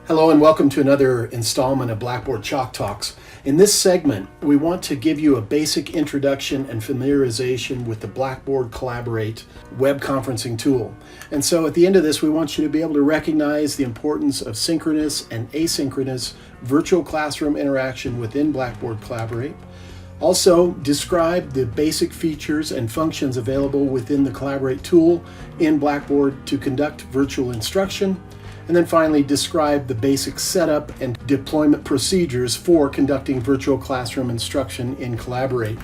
Hello and welcome to another installment of Blackboard Chalk Talks. In this segment, we want to give you a basic introduction and familiarization with the Blackboard Collaborate web conferencing tool. And so at the end of this, we want you to be able to recognize the importance of synchronous and asynchronous virtual classroom interaction within Blackboard Collaborate. Also, describe the basic features and functions available within the Collaborate tool in Blackboard to conduct virtual instruction. And then finally, describe the basic setup and deployment procedures for conducting virtual classroom instruction in Collaborate.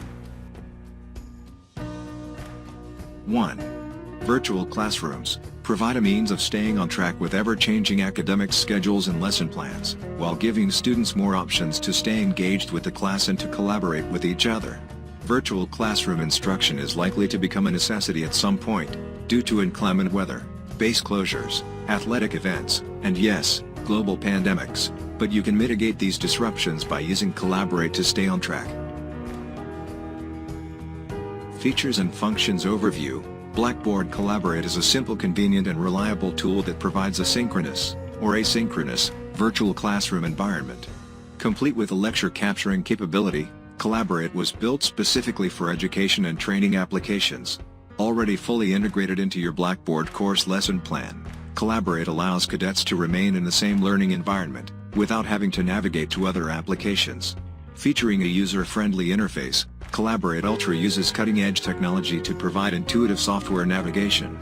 1. Virtual classrooms provide a means of staying on track with ever-changing academic schedules and lesson plans, while giving students more options to stay engaged with the class and to collaborate with each other. Virtual classroom instruction is likely to become a necessity at some point, due to inclement weather, base closures, athletic events, and yes, global pandemics, but you can mitigate these disruptions by using Collaborate to stay on track. Features and Functions Overview. Blackboard Collaborate is a simple, convenient, and reliable tool that provides a synchronous, or asynchronous, virtual classroom environment. Complete with a lecture capturing capability, Collaborate was built specifically for education and training applications. Already fully integrated into your Blackboard course lesson plan, Collaborate allows cadets to remain in the same learning environment, without having to navigate to other applications. Featuring a user-friendly interface, Collaborate Ultra uses cutting-edge technology to provide intuitive software navigation.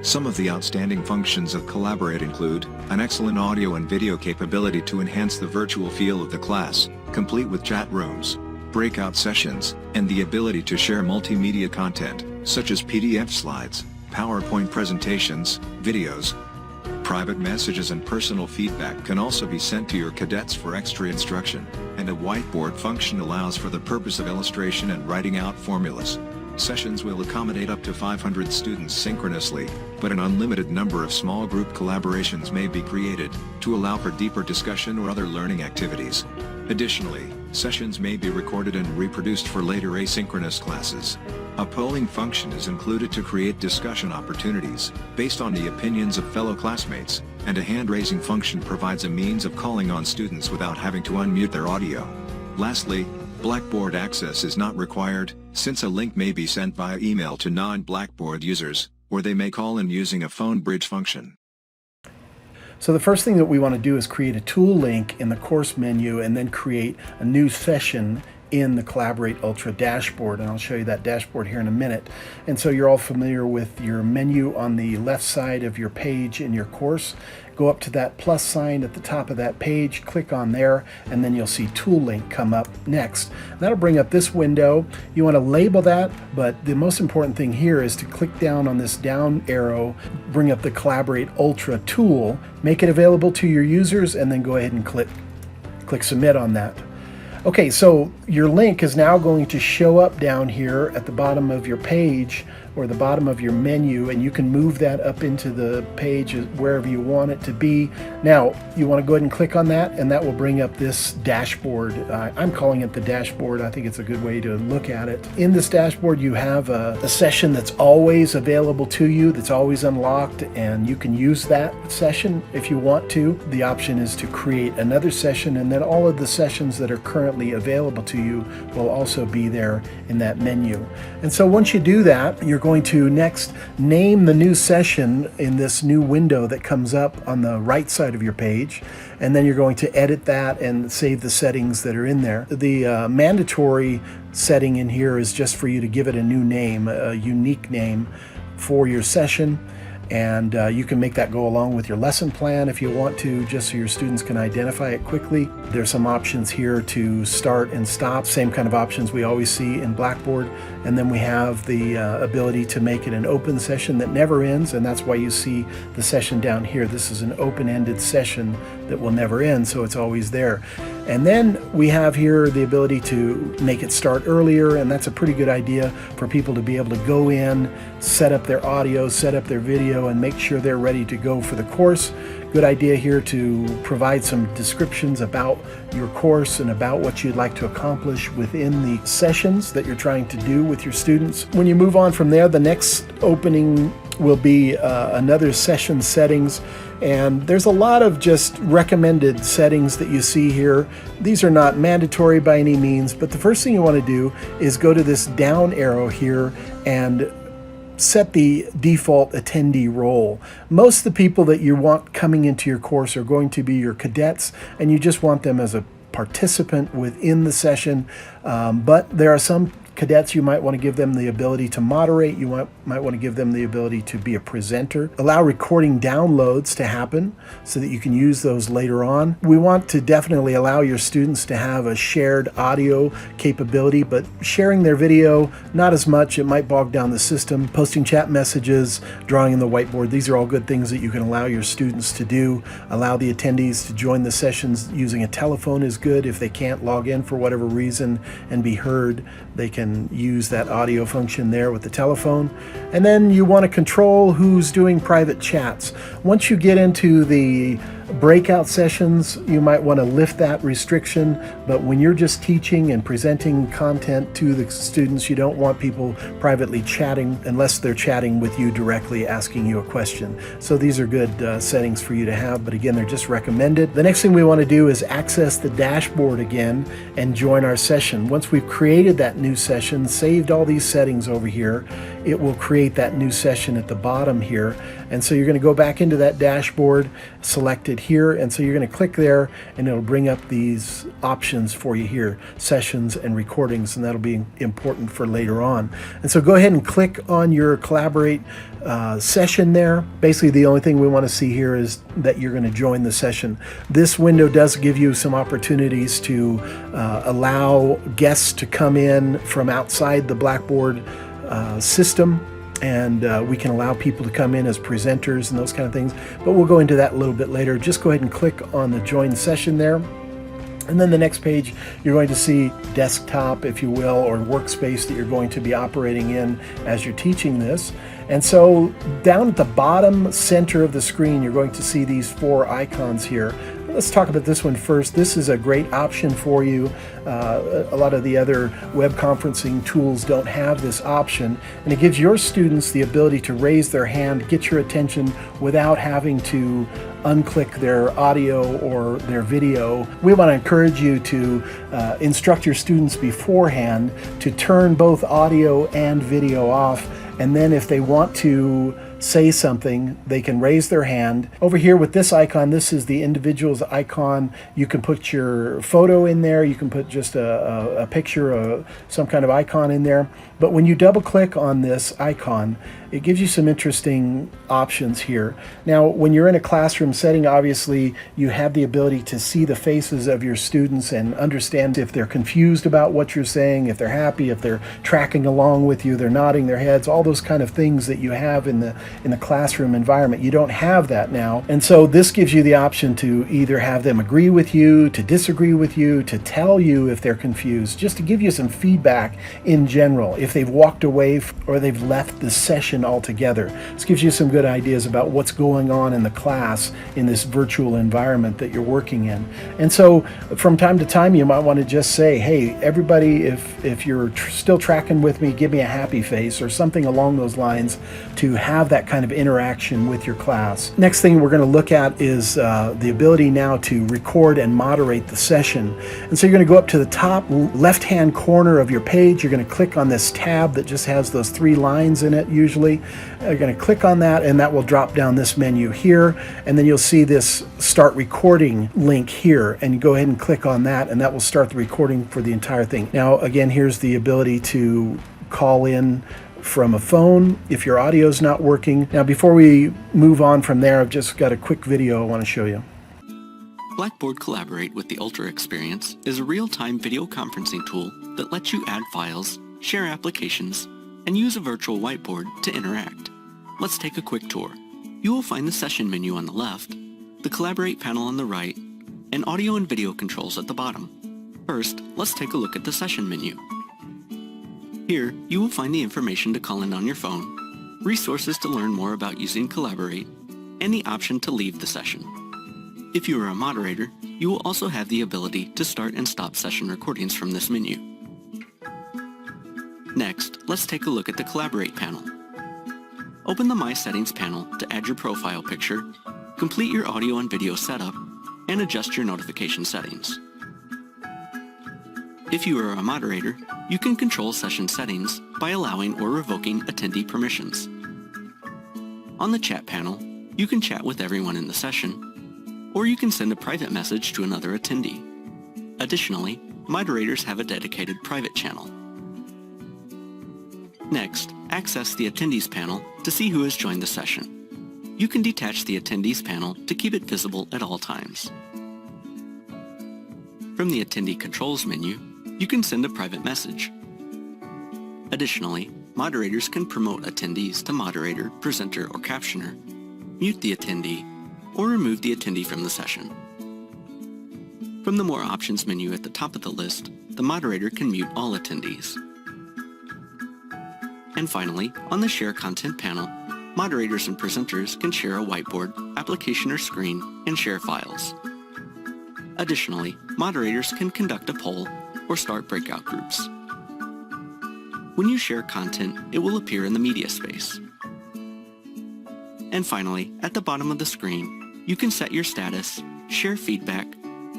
Some of the outstanding functions of Collaborate include an excellent audio and video capability to enhance the virtual feel of the class, complete with chat rooms, breakout sessions, and the ability to share multimedia content, such as PDF slides, PowerPoint presentations, videos. Private messages and personal feedback can also be sent to your cadets for extra instruction, and a whiteboard function allows for the purpose of illustration and writing out formulas. Sessions will accommodate up to 500 students synchronously, but an unlimited number of small group collaborations may be created, to allow for deeper discussion or other learning activities. Additionally, sessions may be recorded and reproduced for later asynchronous classes. A polling function is included to create discussion opportunities, based on the opinions of fellow classmates, and a hand-raising function provides a means of calling on students without having to unmute their audio. Lastly, Blackboard access is not required, since a link may be sent via email to non-Blackboard users, or they may call in using a phone bridge function. So the first thing that we want to do is create a tool link in the course menu and then create a new session in the Collaborate Ultra dashboard, and I'll show you that dashboard here in a minute. And so you're all familiar with your menu on the left side of your page in your course. Go up to that plus sign at the top of that page, click on there, and then you'll see Tool Link come up next. That'll bring up this window. You want to label that, but the most important thing here is to click down on this down arrow, bring up the Collaborate Ultra tool, make it available to your users, and then go ahead and click Submit on that. Okay, so your link is now going to show up down here at the bottom of your page or the bottom of your menu, and you can move that up into the page wherever you want it to be. Now, you want to go ahead and click on that, and that will bring up this dashboard. I'm calling it the dashboard. I think it's a good way to look at it. In this dashboard, you have a session that's always available to you, that's always unlocked, and you can use that session if you want to. The option is to create another session, and then all of the sessions that are currently available to you will also be there in that menu. And so once you do that, you're going to next name the new session in this new window that comes up on the right side of your page, and then you're going to edit that and save the settings that are in there. The mandatory setting in here is just for you to give it a new name, a unique name for your session. And you can make that go along with your lesson plan if you want to, just so your students can identify it quickly. There's some options here to start and stop, same kind of options we always see in Blackboard. And then we have the ability to make it an open session that never ends, and that's why you see the session down here. This is an open-ended session that will never end, so it's always there. And then we have here the ability to make it start earlier, and that's a pretty good idea for people to be able to go in, set up their audio, set up their video, and make sure they're ready to go for the course. Good idea here to provide some descriptions about your course and about what you'd like to accomplish within the sessions that you're trying to do with your students. When you move on from there, the next opening will be another session settings. And there's a lot of just recommended settings that you see here. These are not mandatory by any means, but the first thing you want to do is go to this down arrow here and set the default attendee role. Most of the people that you want coming into your course are going to be your cadets, and you just want them as a participant within the session. But there are some cadets you might want to give them the ability to moderate. You might want to give them the ability to be a presenter. Allow recording downloads to happen so that you can use those later on. We want to definitely allow your students to have a shared audio capability, but sharing their video, not as much. It might bog down the system. Posting chat messages, drawing in the whiteboard, these are all good things that you can allow your students to do. Allow the attendees to join the sessions using a telephone is good. If they can't log in for whatever reason and be heard, they can use that audio function there with the telephone. And then you want to control who's doing private chats. Once you get into the breakout sessions, you might want to lift that restriction, but when you're just teaching and presenting content to the students, you don't want people privately chatting unless they're chatting with you directly, asking you a question. So these are good settings for you to have, but again, they're just recommended. The next thing we want to do is access the dashboard again and join our session. Once we've created that new session, saved all these settings over here, it will create that new session at the bottom here. And so you're going to go back into that dashboard, select it here, and so you're going to click there and it'll bring up these options for you here, sessions and recordings, and that'll be important for later on. And so go ahead and click on your Collaborate session there. Basically the only thing we want to see here is that you're going to join the session. This window does give you some opportunities to allow guests to come in from outside the Blackboard system, and we can allow people to come in as presenters and those kind of things, but we'll go into that a little bit later. Just go ahead and click on the join session there. And then the next page, you're going to see desktop, if you will, or workspace that you're going to be operating in as you're teaching this. And so down at the bottom center of the screen, you're going to see these 4 icons here. Let's talk about this one first. This is a great option for you. A lot of the other web conferencing tools don't have this option, and it gives your students the ability to raise their hand, get your attention without having to unclick their audio or their video. We want to encourage you to instruct your students beforehand to turn both audio and video off, and then if they want to say something, they can raise their hand. Over here with this icon, this is the individual's icon. You can put your photo in there. You can put just a picture, some kind of icon in there. But when you double click on this icon, it gives you some interesting options here. Now, when you're in a classroom setting, obviously you have the ability to see the faces of your students and understand if they're confused about what you're saying, if they're happy, if they're tracking along with you, they're nodding their heads, all those kind of things that you have in the classroom environment. You don't have that now. And so this gives you the option to either have them agree with you, to disagree with you, to tell you if they're confused, just to give you some feedback in general, if they've walked away or they've left the session altogether. This gives you some good ideas about what's going on in the class in this virtual environment that you're working in. And so from time to time, you might want to just say, hey, everybody, if you're still tracking with me, give me a happy face or something along those lines to have that kind of interaction with your class. Next thing we're going to look at is the ability now to record and moderate the session. And so you're going to go up to the top left-hand corner of your page. You're going to click on this tab that just has those 3 lines in it usually. You're going to click on that, and that will drop down this menu here, and then you'll see this start recording link here, and you go ahead and click on that, and that will start the recording for the entire thing. Now again, here's the ability to call in from a phone if your audio is not working. Now before we move on from there, I've just got a quick video I want to show you. Blackboard Collaborate with the Ultra Experience is a real-time video conferencing tool that lets you add files, share applications, and use a virtual whiteboard to interact. Let's take a quick tour. You will find the session menu on the left, the Collaborate panel on the right, and audio and video controls at the bottom. First, let's take a look at the session menu. Here, you will find the information to call in on your phone, resources to learn more about using Collaborate, and the option to leave the session. If you are a moderator, you will also have the ability to start and stop session recordings from this menu. Next, let's take a look at the Collaborate panel. Open the My Settings panel to add your profile picture, complete your audio and video setup, and adjust your notification settings. If you are a moderator, you can control session settings by allowing or revoking attendee permissions. On the Chat panel, you can chat with everyone in the session, or you can send a private message to another attendee. Additionally, moderators have a dedicated private channel. Next, access the Attendees panel to see who has joined the session. You can detach the Attendees panel to keep it visible at all times. From the Attendee Controls menu, you can send a private message. Additionally, moderators can promote attendees to moderator, presenter, or captioner, mute the attendee, or remove the attendee from the session. From the More Options menu at the top of the list, the moderator can mute all attendees. And finally, on the Share Content panel, moderators and presenters can share a whiteboard, application or screen, and share files. Additionally, moderators can conduct a poll or start breakout groups. When you share content, it will appear in the media space. And finally, at the bottom of the screen, you can set your status, share feedback,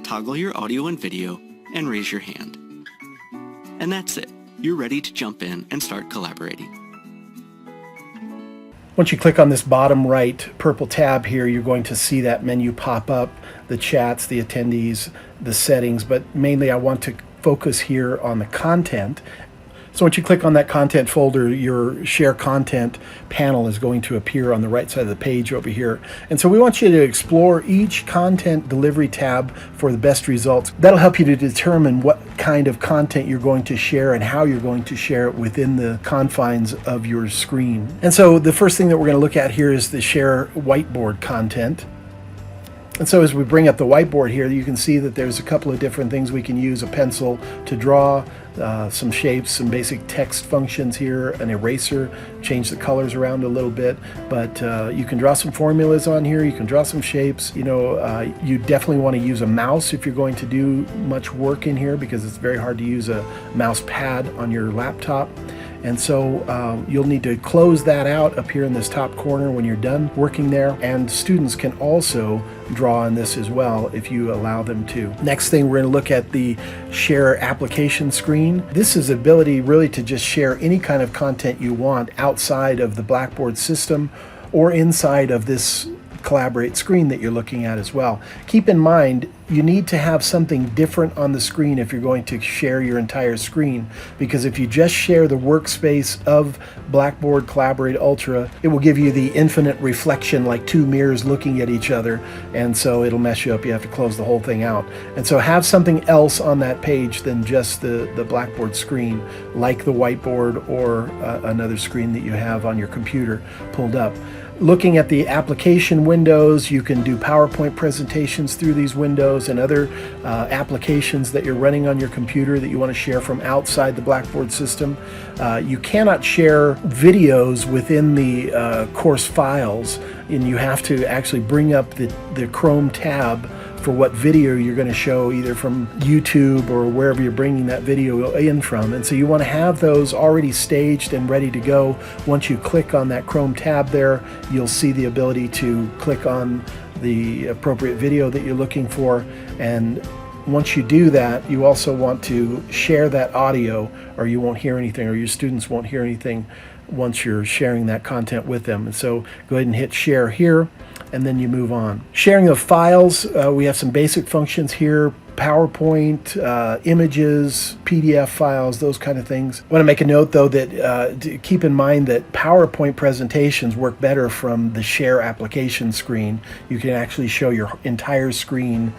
toggle your audio and video, and raise your hand. And that's it. You're ready to jump in and start collaborating. Once you click on this bottom right purple tab here, you're going to see that menu pop up, the chats, the attendees, the settings, but mainly I want to focus here on the content. So once you click on that content folder, your Share Content panel is going to appear on the right side of the page over here. And so we want you to explore each content delivery tab for the best results. That'll help you to determine what kind of content you're going to share and how you're going to share it within the confines of your screen. And so the first thing that we're going to look at here is the Share Whiteboard content. And so as we bring up the whiteboard here, you can see that there's a couple of different things we can use: a pencil to draw, some shapes, some basic text functions here, an eraser, change the colors around a little bit, but you can draw some formulas on here, you can draw some shapes. You definitely want to use a mouse if you're going to do much work in here, because it's very hard to use a mouse pad on your laptop. And so you'll need to close that out up here in this top corner when you're done working there. And students can also draw on this as well if you allow them to. Next thing, we're going to look at the Share Application screen. This is the ability really to just share any kind of content you want outside of the Blackboard system or inside of this Collaborate screen that you're looking at as well. Keep in mind, you need to have something different on the screen if you're going to share your entire screen, because if you just share the workspace of Blackboard Collaborate Ultra, it will give you the infinite reflection like two mirrors looking at each other, and so it'll mess you up. You have to close the whole thing out. And so have something else on that page than just the Blackboard screen, like the whiteboard or another screen that you have on your computer pulled up. Looking at the application windows, you can do PowerPoint presentations through these windows and other applications that you're running on your computer that you want to share from outside the Blackboard system. You cannot share videos within the course files, and you have to actually bring up the Chrome tab for what video you're going to show, either from YouTube or wherever you're bringing that video in from. And so you want to have those already staged and ready to go. Once you click on that Chrome tab there, you'll see the ability to click on the appropriate video that you're looking for. And once you do that, you also want to share that audio, or you won't hear anything, or your students won't hear anything once you're sharing that content with them. And so go ahead and hit share here, and then you move on. Sharing of files, we have some basic functions here: PowerPoint, images, PDF files, those kind of things. I want to make a note though that to keep in mind that PowerPoint presentations work better from the Share Application screen. You can actually show your entire screen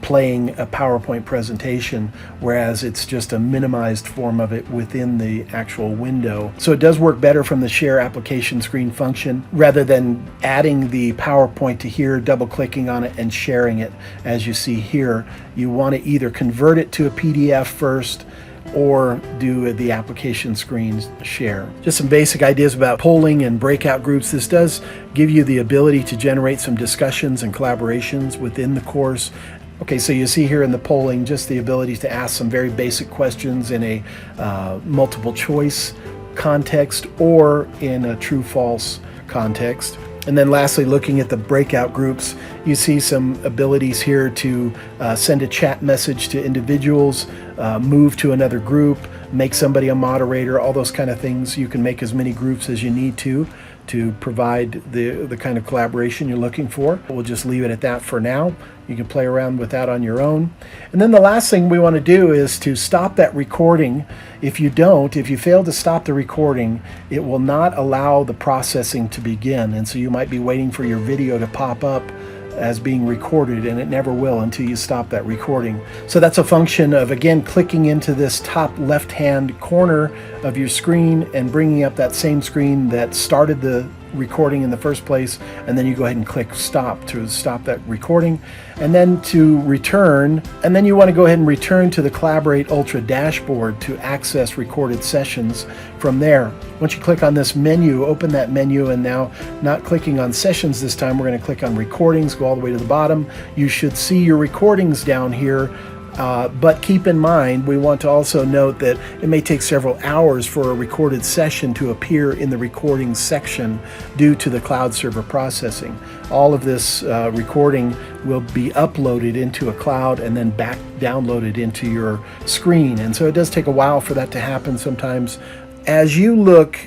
playing a PowerPoint presentation, whereas it's just a minimized form of it within the actual window. So it does work better from the Share Application screen function, rather than adding the PowerPoint to here, double clicking on it and sharing it as you see here. You want to either convert it to a PDF first, or do the application screen share. Just some basic ideas about polling and breakout groups. This does give you the ability to generate some discussions and collaborations within the course. Okay, so you see here in the polling just the ability to ask some very basic questions in a multiple choice context or in a true-false context. And then lastly, looking at the breakout groups, you see some abilities here to send a chat message to individuals, move to another group, make somebody a moderator, all those kind of things. You can make as many groups as you need to provide the kind of collaboration you're looking for. We'll just leave it at that for now. You can play around with that on your own. And then the last thing we want to do is to stop that recording. If you fail to stop the recording, it will not allow the processing to begin. And so you might be waiting for your video to pop up as being recorded, and it never will until you stop that recording. So that's a function of, again, clicking into this top left-hand corner of your screen and bringing up that same screen that started the recording in the first place, and then you go ahead and click stop to stop that recording, and then to return, and then you want to go ahead and return to the Collaborate Ultra dashboard to access recorded sessions from there. Once you click on this menu, open that menu, and now not clicking on sessions this time, we're going to click on recordings, go all the way to the bottom. You should see your recordings down here. But keep in mind, we want to also note that it may take several hours for a recorded session to appear in the recording section due to the cloud server processing. All of this recording will be uploaded into a cloud and then back downloaded into your screen. And so it does take a while for that to happen sometimes. As you look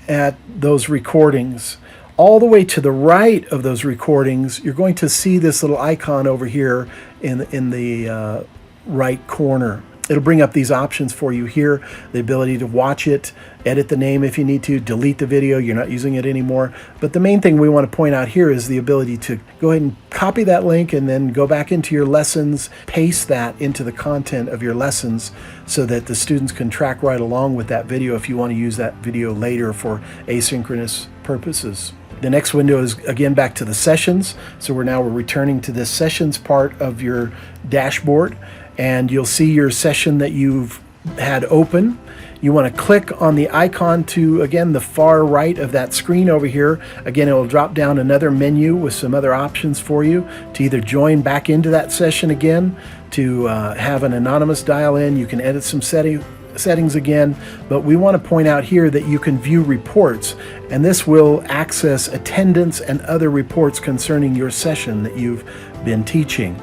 at those recordings, all the way to the right of those recordings, you're going to see this little icon over here in the right corner. It'll bring up these options for you here, the ability to watch it, edit the name if you need to, delete the video, you're not using it anymore. But the main thing we want to point out here is the ability to go ahead and copy that link and then go back into your lessons, paste that into the content of your lessons so that the students can track right along with that video if you want to use that video later for asynchronous purposes. The next window is again back to the sessions. So we're returning to this sessions part of your dashboard, and you'll see your session that you've had open. You want to click on the icon to, again, the far right of that screen over here. Again, it will drop down another menu with some other options for you to either join back into that session again, to have an anonymous dial in. You can edit some settings again, but we want to point out here that you can view reports, and this will access attendance and other reports concerning your session that you've been teaching.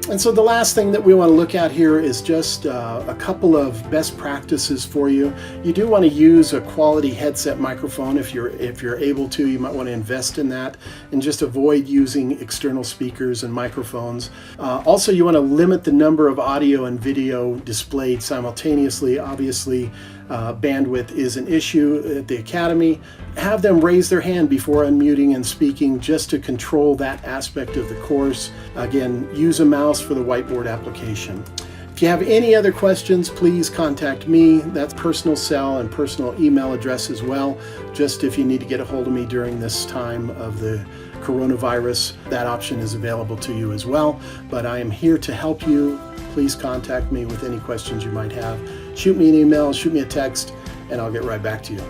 And so the last thing that we want to look at here is just a couple of best practices for you. You do want to use a quality headset microphone if you're able to. You might want to invest in that and just avoid using external speakers and microphones. Also, you want to limit the number of audio and video displayed simultaneously. Obviously, bandwidth is an issue at the Academy. Have them raise their hand before unmuting and speaking just to control that aspect of the course. Again, use a mouse for the whiteboard application. If you have any other questions, please contact me. That's personal cell and personal email address as well. Just if you need to get a hold of me during this time of the coronavirus, that option is available to you as well. But I am here to help you. Please contact me with any questions you might have. Shoot me an email, shoot me a text, and I'll get right back to you.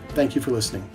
Thank you for listening.